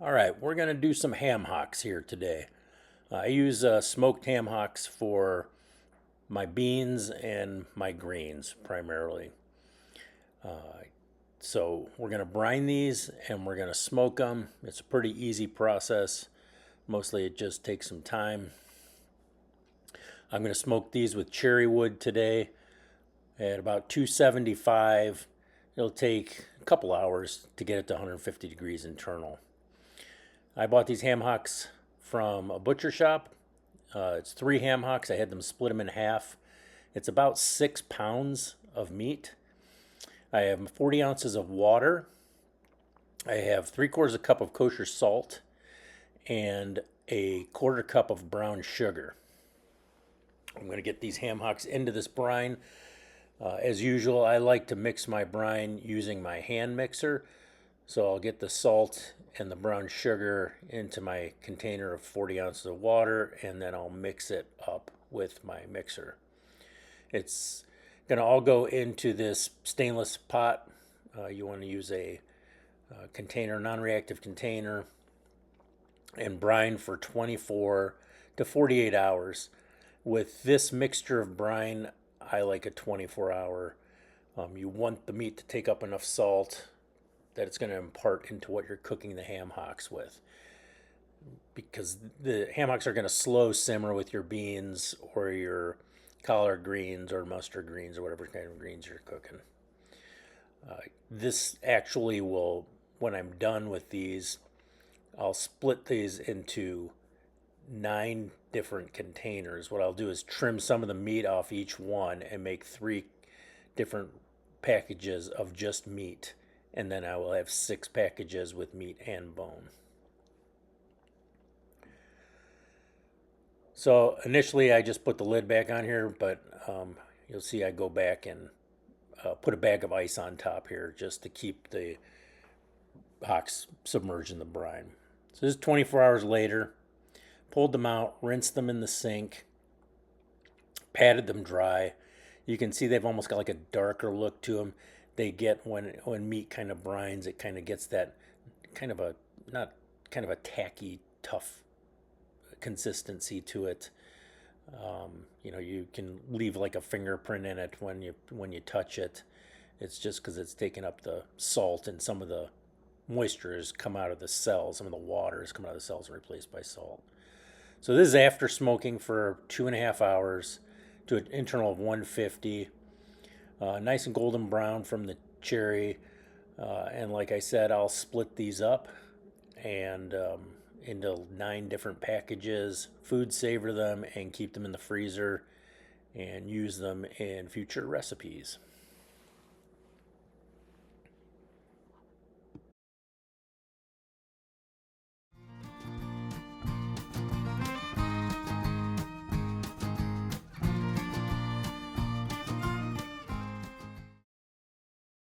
All right, we're going to do some ham hocks here today. I use smoked ham hocks for my beans and my greens primarily. So we're going to brine these and we're going to smoke them. It's a pretty easy process. Mostly it just takes some time. I'm going to smoke these with cherry wood today at about 275. It'll take a couple hours to get it to 150 degrees internal. I bought these ham hocks from a butcher shop. It's 3 ham hocks. I had them split them in half. It's about 6 pounds of meat. I have 40 ounces of water. I have 3/4 cup of kosher salt and a 1/4 cup of brown sugar. I'm going to get these ham hocks into this brine. As usual, I like to mix my brine using my hand mixer. So I'll get the salt and the brown sugar into my container of 40 ounces of water, and then I'll mix it up with my mixer. It's going to all go into this stainless pot. You want to use a container, non-reactive container, and brine for 24 to 48 hours. With this mixture of brine, I like a 24-hour. You want the meat to take up enough salt that it's going to impart into what you're cooking the ham hocks with. Because the ham hocks are going to slow simmer with your beans or your collard greens or mustard greens or whatever kind of greens you're cooking. This actually will, when I'm done with these, I'll split these into 9 different containers. What I'll do is trim some of the meat off each one and make 3 different packages of just meat. And then I will have 6 packages with meat and bone. So initially I just put the lid back on here, but you'll see I go back and put a bag of ice on top here just to keep the hocks submerged in the brine. So this is 24 hours later. Pulled them out, rinsed them in the sink, patted them dry. You can see they've almost got like a darker look to them. They get when meat kind of brines, it kind of gets that kind of a not kind of a tacky, tough consistency to it. You can leave like a fingerprint in it when you touch it. It's just because it's taken up the salt and some of the moisture has come out of the cells. Some of the water has come out of the cells and replaced by salt. So this is after smoking for 2.5 hours to an internal of 150. Nice and golden brown from the cherry. And like I said, I'll split these up and into 9 different packages, food savor them, and keep them in the freezer and use them in future recipes.